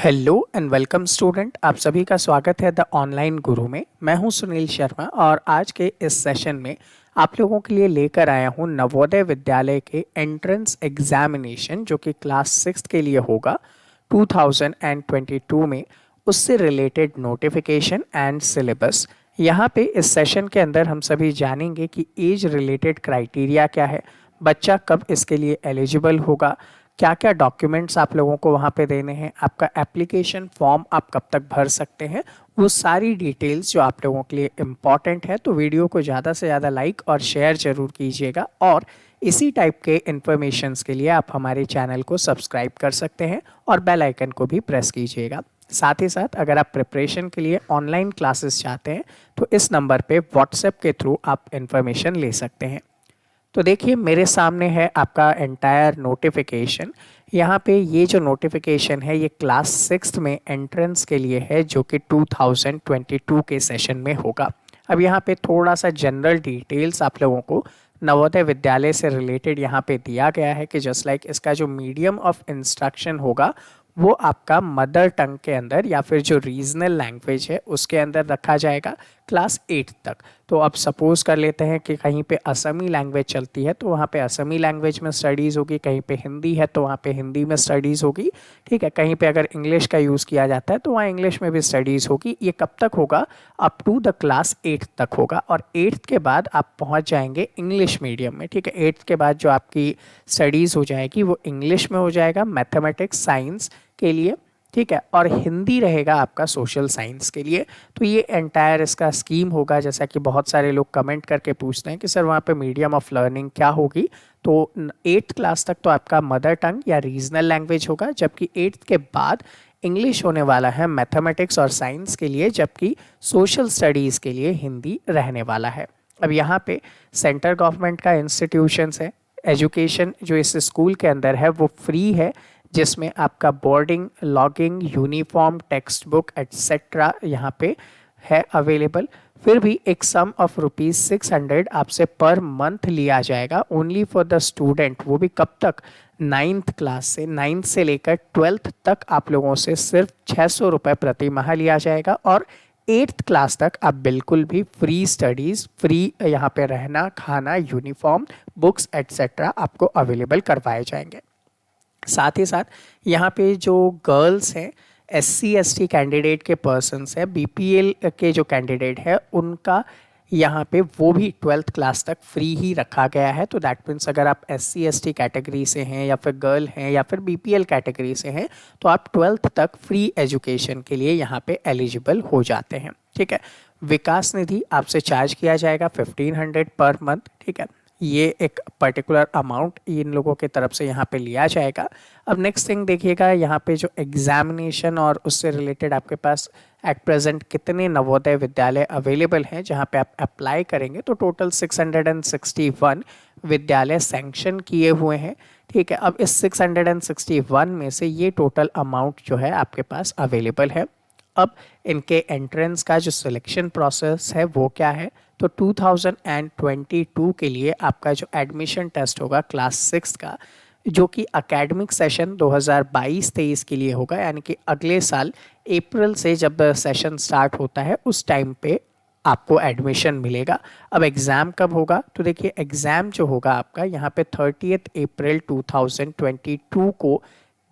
Hello and welcome student. आप सभी का स्वागत है द ऑनलाइन गुरु में। मैं हूं सुनील शर्मा और आज के इस सेशन में आप लोगों के लिए लेकर आया हूं नवोदय विद्यालय के एंट्रेंस एग्जामिनेशन जो कि क्लास सिक्स के लिए होगा 2022 में, उससे रिलेटेड नोटिफिकेशन एंड सिलेबस। यहाँ पे इस सेशन के अंदर हम सभी जानेंगे कि एज रिलेटेड क्राइटेरिया क्या है, बच्चा कब इसके लिए एलिजिबल होगा, क्या क्या डॉक्यूमेंट्स आप लोगों को वहाँ पे देने हैं, आपका एप्लीकेशन फॉर्म आप कब तक भर सकते हैं, वो सारी डिटेल्स जो आप लोगों के लिए इम्पॉर्टेंट है। तो वीडियो को ज़्यादा से ज़्यादा लाइक और शेयर ज़रूर कीजिएगा और इसी टाइप के इन्फॉर्मेशंस के लिए आप हमारे चैनल को सब्सक्राइब कर सकते हैं और बेल आइकन को भी प्रेस कीजिएगा। साथ ही साथ अगर आप प्रिपरेशन के लिए ऑनलाइन क्लासेस चाहते हैं तो इस नंबर पे व्हाट्सएप के थ्रू आप इन्फॉर्मेशन ले सकते हैं। तो देखिए मेरे सामने है आपका एंटायर नोटिफिकेशन। यहाँ पे ये जो नोटिफिकेशन है ये क्लास सिक्स में एंट्रेंस के लिए है जो कि 2022 के सेशन में होगा। अब यहाँ पे थोड़ा सा जनरल डिटेल्स आप लोगों को नवोदय विद्यालय से रिलेटेड यहाँ पे दिया गया है कि जस्ट लाइक इसका जो मीडियम ऑफ इंस्ट्रक्शन होगा वो आपका मदर टंग के अंदर या फिर जो रीजनल लैंग्वेज है उसके अंदर रखा जाएगा क्लास 8 तक। तो अब सपोज़ कर लेते हैं कि कहीं पे असमी लैंग्वेज चलती है तो वहाँ पे असमी लैंग्वेज में स्टडीज़ होगी, कहीं पे हिंदी है तो वहाँ पे हिंदी में स्टडीज़ होगी, ठीक है। कहीं पे अगर इंग्लिश का यूज़ किया जाता है तो वहाँ इंग्लिश में भी स्टडीज़ होगी। ये कब तक होगा? अप टू द क्लास 8 तक होगा और 8th के बाद आप पहुँच जाएंगे इंग्लिश मीडियम में, ठीक है। 8th के बाद जो आपकी स्टडीज़ हो जाएगी वो इंग्लिश में हो जाएगा मैथमेटिक्स साइंस के लिए, ठीक है, और हिंदी रहेगा आपका सोशल साइंस के लिए। तो ये एंटायर इसका स्कीम होगा। जैसा कि बहुत सारे लोग कमेंट करके पूछते हैं कि सर वहाँ पे मीडियम ऑफ लर्निंग क्या होगी, तो 8th क्लास तक तो आपका मदर टंग या रीजनल लैंग्वेज होगा, जबकि 8th के बाद इंग्लिश होने वाला है मैथमेटिक्स और साइंस के लिए, जबकि सोशल स्टडीज़ के लिए हिंदी रहने वाला है। अब यहाँ पे सेंट्रल गवर्नमेंट का इंस्टीट्यूशंस है। एजुकेशन जो इस स्कूल के अंदर है वो फ्री है, जिसमें आपका boarding, logging, uniform, text book etcetera यहाँ पे है अवेलेबल। फिर भी एक सम ऑफ ₹600 आपसे पर मंथ लिया जाएगा ओनली फॉर द स्टूडेंट। वो भी कब तक? 9th क्लास से, 9th से लेकर 12th तक आप लोगों से सिर्फ ₹600 प्रति माह लिया जाएगा और 8th क्लास तक आप बिल्कुल भी फ्री स्टडीज़, फ्री यहाँ पे रहना, खाना, यूनिफॉर्म, बुक्स एट्सेट्रा आपको अवेलेबल करवाए जाएंगे। साथ ही साथ यहाँ पे जो गर्ल्स हैं, SC ST कैंडिडेट के पर्सन्स हैं, BPL के जो कैंडिडेट है उनका यहाँ पे वो भी 12th क्लास तक फ्री ही रखा गया है। तो दैट मीन्स अगर आप SC ST कैटेगरी से हैं या फिर गर्ल हैं या फिर BPL कैटेगरी से हैं तो आप 12th तक फ्री एजुकेशन के लिए यहाँ पे एलिजिबल हो जाते हैं, ठीक है। विकास निधि आपसे चार्ज किया जाएगा 1500 पर मंथ, ठीक है। ये एक पर्टिकुलर अमाउंट इन लोगों के तरफ से यहाँ पे लिया जाएगा। अब नेक्स्ट थिंग देखिएगा, यहाँ पे जो एग्जामिनेशन और उससे रिलेटेड आपके पास एट प्रेजेंट कितने नवोदय विद्यालय अवेलेबल हैं जहाँ पे आप अप्लाई करेंगे, तो टोटल 661 विद्यालय सैंक्शन किए हुए हैं, ठीक है। अब इस 661 में से ये टोटल अमाउंट जो है आपके पास अवेलेबल है। अब इनके एंट्रेंस का जो सिलेक्शन प्रोसेस है वो क्या है, तो 2022 के लिए आपका जो एडमिशन टेस्ट होगा क्लास सिक्स का, जो कि एकेडमिक सेशन 2022-23 के लिए होगा, यानी कि अगले साल अप्रैल से जब सेशन स्टार्ट होता है उस टाइम पे आपको एडमिशन मिलेगा। अब एग्ज़ाम कब होगा, तो देखिए एग्ज़ाम जो होगा आपका यहाँ पे 30 अप्रैल 2022 को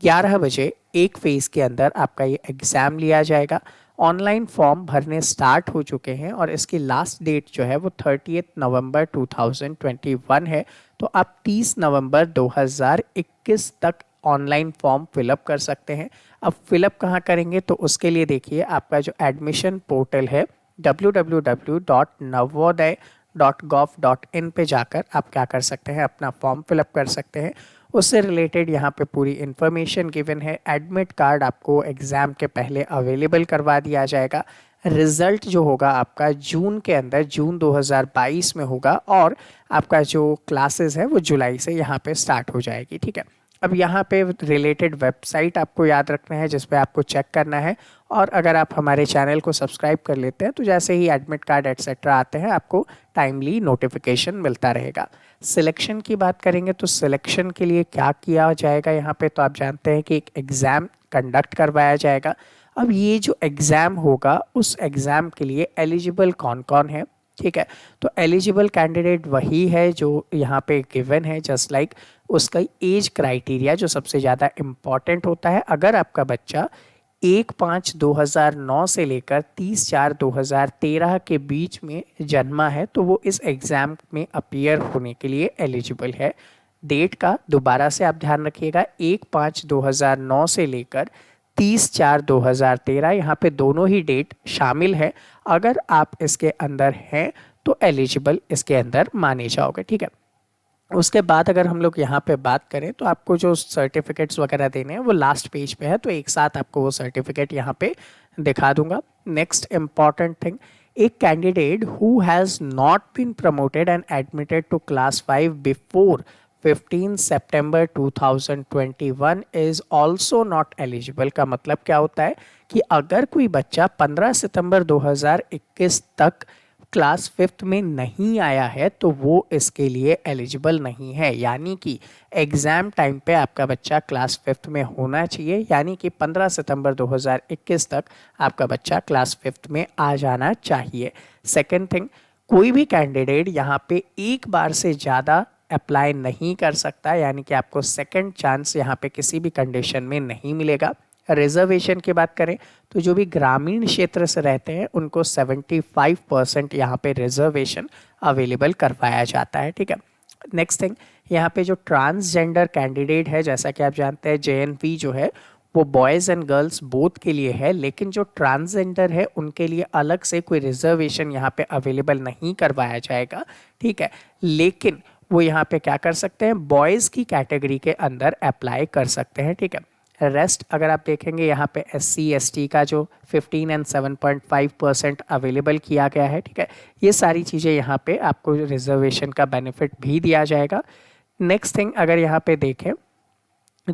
11 बजे एक फेज़ के अंदर आपका ये एग्ज़ाम लिया जाएगा। ऑनलाइन फॉर्म भरने स्टार्ट हो चुके हैं और इसकी लास्ट डेट जो है वो 30 नवंबर 2021 है। तो आप 30 नवंबर 2021 तक ऑनलाइन फॉर्म फिलअप कर सकते हैं। अब फिलअप कहाँ करेंगे, तो उसके लिए देखिए आपका जो एडमिशन पोर्टल है www.navodaya.gov.in पे जाकर आप क्या कर सकते हैं, अपना फॉर्म फिलअप कर सकते हैं। उससे रिलेटेड यहाँ पे पूरी इन्फॉर्मेशन गिवन है। एडमिट कार्ड आपको एग्ज़ाम के पहले अवेलेबल करवा दिया जाएगा। रिज़ल्ट जो होगा आपका जून के अंदर, जून 2022 में होगा और आपका जो क्लासेस है वो जुलाई से यहाँ पे स्टार्ट हो जाएगी, ठीक है। अब यहाँ पे रिलेटेड वेबसाइट आपको याद रखना है जिस पे आपको चेक करना है, और अगर आप हमारे चैनल को सब्सक्राइब कर लेते हैं तो जैसे ही एडमिट कार्ड एटसेट्रा आते हैं आपको टाइमली नोटिफिकेशन मिलता रहेगा। सिलेक्शन की बात करेंगे तो सिलेक्शन के लिए क्या किया जाएगा यहाँ पे, तो आप जानते हैं कि एक एग्ज़ाम कंडक्ट करवाया जाएगा। अब ये जो एग्ज़ाम होगा उस एग्ज़ाम के लिए एलिजिबल कौन कौन है, ठीक है। तो एलिजिबल कैंडिडेट वही है जो यहाँ पे गिवन है, जस्ट लाइक उसका एज क्राइटेरिया जो सबसे ज़्यादा इम्पॉर्टेंट होता है। अगर आपका बच्चा 1/5/2009 से लेकर 30/4/2013 के बीच में जन्मा है तो वो इस एग्ज़ाम में अपीयर होने के लिए एलिजिबल है। डेट का दोबारा से आप ध्यान रखिएगा, 1/5/2009 से लेकर 30/4/2013, यहाँ पे दोनों ही डेट शामिल है। अगर आप इसके अंदर हैं तो एलिजिबल इसके अंदर माने जाओगे, ठीक है। उसके बाद अगर हम लोग यहाँ पे बात करें तो आपको जो सर्टिफिकेट्स वगैरह देने हैं वो लास्ट पेज पे है, तो एक साथ आपको वो सर्टिफिकेट यहाँ पे दिखा दूंगा। नेक्स्ट इम्पॉर्टेंट थिंग, एक candidate who has not been promoted and admitted to class 5 before 15 September 2021 is also not eligible. का मतलब क्या होता है कि अगर कोई बच्चा 15 सितंबर 2021 तक क्लास 5th में नहीं आया है तो वो इसके लिए एलिजिबल नहीं है। यानी कि एग्ज़ाम टाइम पे आपका बच्चा क्लास 5th में होना चाहिए, यानी कि 15 सितंबर 2021 तक आपका बच्चा क्लास 5th में आ जाना चाहिए। सेकेंड थिंग, कोई भी कैंडिडेट यहाँ पे एक बार से ज़्यादा अप्लाई नहीं कर सकता, यानी कि आपको सेकेंड चांस यहाँ पे किसी भी कंडीशन में नहीं मिलेगा। रिजर्वेशन की बात करें तो जो भी ग्रामीण क्षेत्र से रहते हैं उनको 75% यहाँ पे रिजर्वेशन अवेलेबल करवाया जाता है, ठीक है। नेक्स्ट थिंग, यहाँ पे जो ट्रांसजेंडर कैंडिडेट है, जैसा कि आप जानते हैं JNP जो है वो बॉयज़ एंड गर्ल्स बोथ के लिए है, लेकिन जो ट्रांसजेंडर है उनके लिए अलग से कोई रिजर्वेशन यहाँ पे अवेलेबल नहीं करवाया जाएगा, ठीक है। लेकिन वो यहाँ पे क्या कर सकते हैं, बॉयज़ की कैटेगरी के अंदर अप्लाई कर सकते हैं, ठीक है। रेस्ट अगर आप देखेंगे यहाँ पे SC ST का जो 15 एंड 7.5% अवेलेबल किया गया है, ठीक है। ये सारी चीज़ें यहाँ पे आपको रिजर्वेशन का बेनिफिट भी दिया जाएगा। नेक्स्ट थिंग, अगर यहाँ पे देखें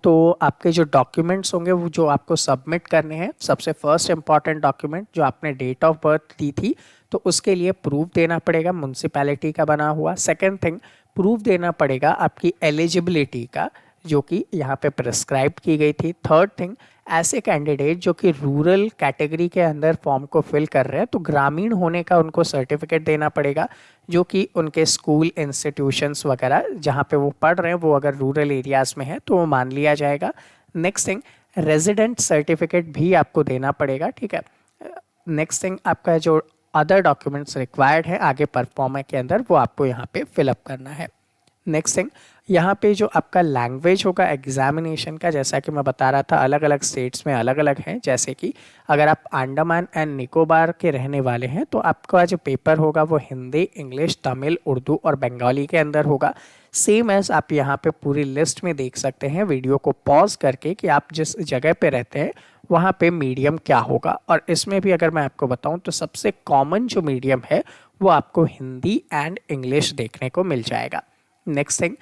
तो आपके जो डॉक्यूमेंट्स होंगे वो जो आपको सबमिट करने हैं, सबसे फर्स्ट इंपॉर्टेंट डॉक्यूमेंट जो आपने डेट ऑफ बर्थ दी थी तो उसके लिए प्रूफ देना पड़ेगा म्यूनसिपैलिटी का बना हुआ। सेकेंड थिंग, प्रूफ देना पड़ेगा आपकी एलिजिबिलिटी का जो कि यहाँ पे प्रिस्क्राइब की गई थी। थर्ड थिंग, ऐसे कैंडिडेट जो कि रूरल कैटेगरी के अंदर फॉर्म को फिल कर रहे हैं तो ग्रामीण होने का उनको सर्टिफिकेट देना पड़ेगा, जो कि उनके स्कूल इंस्टीट्यूशंस वगैरह जहाँ पे वो पढ़ रहे हैं वो अगर रूरल एरियाज़ में है तो वो मान लिया जाएगा। नेक्स्ट थिंग, रेजिडेंट सर्टिफिकेट भी आपको देना पड़ेगा, ठीक है। नेक्स्ट थिंग, आपका जो अदर डॉक्यूमेंट्स रिक्वायर्ड है आगे परफॉर्मा के अंदर वो आपको यहाँ पे फिलअप करना है। नेक्स्ट थिंग, यहाँ पे जो आपका लैंग्वेज होगा एग्जामिनेशन का, जैसा कि मैं बता रहा था अलग अलग स्टेट्स में अलग अलग हैं। जैसे कि अगर आप अंडमान एंड निकोबार के रहने वाले हैं तो आपका जो पेपर होगा वो हिंदी, इंग्लिश, तमिल, उर्दू और बंगाली के अंदर होगा। सेम एज आप यहाँ पे पूरी लिस्ट में देख सकते हैं वीडियो को पॉज करके कि आप जिस जगह पे रहते हैं वहाँ पे मीडियम क्या होगा। और इसमें भी अगर मैं आपको बताऊँ तो सबसे कॉमन जो मीडियम है वो आपको हिंदी एंड इंग्लिश देखने को मिल जाएगा। नेक्स्ट थिंग,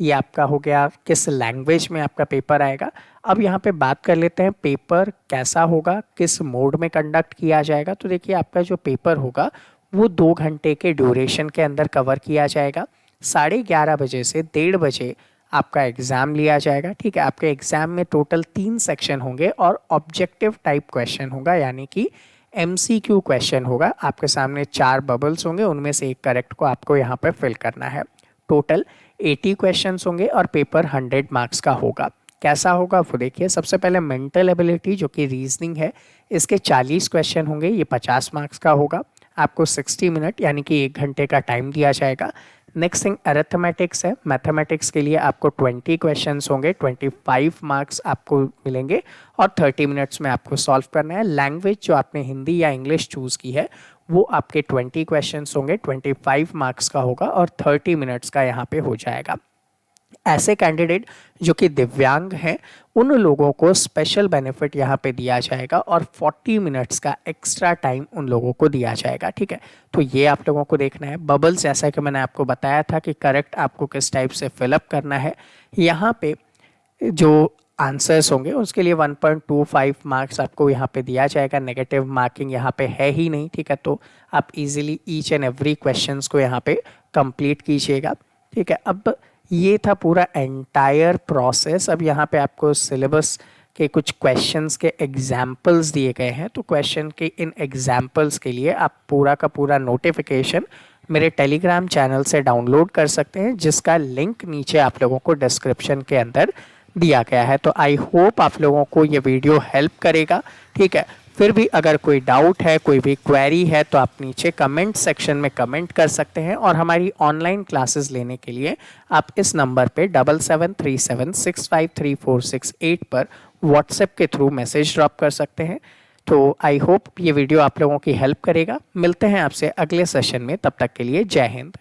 ये आपका हो गया किस लैंग्वेज में आपका पेपर आएगा। अब यहाँ पे बात कर लेते हैं पेपर कैसा होगा, किस मोड में कंडक्ट किया जाएगा। तो देखिए आपका जो पेपर होगा वो 2 घंटे के ड्यूरेशन के अंदर कवर किया जाएगा। 11:30 बजे से 1:30 बजे आपका एग्ज़ाम लिया जाएगा, ठीक है। आपके एग्ज़ाम में टोटल 3 सेक्शन होंगे और ऑब्जेक्टिव टाइप क्वेश्चन होगा, यानी कि MCQ क्वेश्चन होगा। आपके सामने 4 बबल्स होंगे, उनमें से एक करेक्ट को आपको यहाँ पर फिल करना है। टोटल 80 क्वेश्चंस होंगे और पेपर 100 मार्क्स का होगा। कैसा होगा वो देखिए, सबसे पहले मेंटल एबिलिटी जो कि रीजनिंग है, इसके 40 क्वेश्चन होंगे, ये 50 मार्क्स का होगा। आपको 60 मिनट यानी कि 1 घंटे का टाइम दिया जाएगा। नेक्स्ट थिंग अरिथमेटिक्स है, मैथमेटिक्स के लिए आपको 20 क्वेश्चंस होंगे, 25 मार्क्स आपको मिलेंगे और 30 मिनट्स में आपको सॉल्व करना है। लैंग्वेज जो आपने हिंदी या इंग्लिश चूज़ की है वो आपके 20 क्वेश्चंस होंगे, 25 मार्क्स का होगा और 30 मिनट्स का यहाँ पे हो जाएगा। ऐसे कैंडिडेट जो कि दिव्यांग हैं उन लोगों को स्पेशल बेनिफिट यहाँ पे दिया जाएगा और 40 मिनट्स का एक्स्ट्रा टाइम उन लोगों को दिया जाएगा, ठीक है। तो ये आप लोगों को देखना है। बबल्स जैसा कि मैंने आपको बताया था कि करेक्ट आपको किस टाइप से फिलअप करना है। यहाँ पे जो आंसर्स होंगे उसके लिए 1.25 मार्क्स आपको यहाँ पे दिया जाएगा। नेगेटिव मार्किंग यहाँ पे है ही नहीं, ठीक है। तो आप easily each and every questions को यहाँ पे कंप्लीट कीजिएगा, ठीक है। अब ये था पूरा एंटायर प्रोसेस। अब यहाँ पे आपको सिलेबस के कुछ क्वेश्चंस के एग्जाम्पल्स दिए गए हैं, तो क्वेश्चन के इन एग्जाम्पल्स के लिए आप पूरा का पूरा नोटिफिकेशन मेरे टेलीग्राम चैनल से डाउनलोड कर सकते हैं, जिसका लिंक नीचे आप लोगों को डिस्क्रिप्शन के अंदर दिया गया है। तो आई होप आप लोगों को ये वीडियो हेल्प करेगा, ठीक है। फिर भी अगर कोई डाउट है, कोई भी क्वेरी है, तो आप नीचे कमेंट सेक्शन में कमेंट कर सकते हैं। और हमारी ऑनलाइन क्लासेस लेने के लिए आप इस नंबर पे 7737653468 पर व्हाट्सएप के थ्रू मैसेज ड्रॉप कर सकते हैं। तो आई होप ये वीडियो आप लोगों की हेल्प करेगा। मिलते हैं आपसे अगले सेशन में, तब तक के लिए जय हिंद।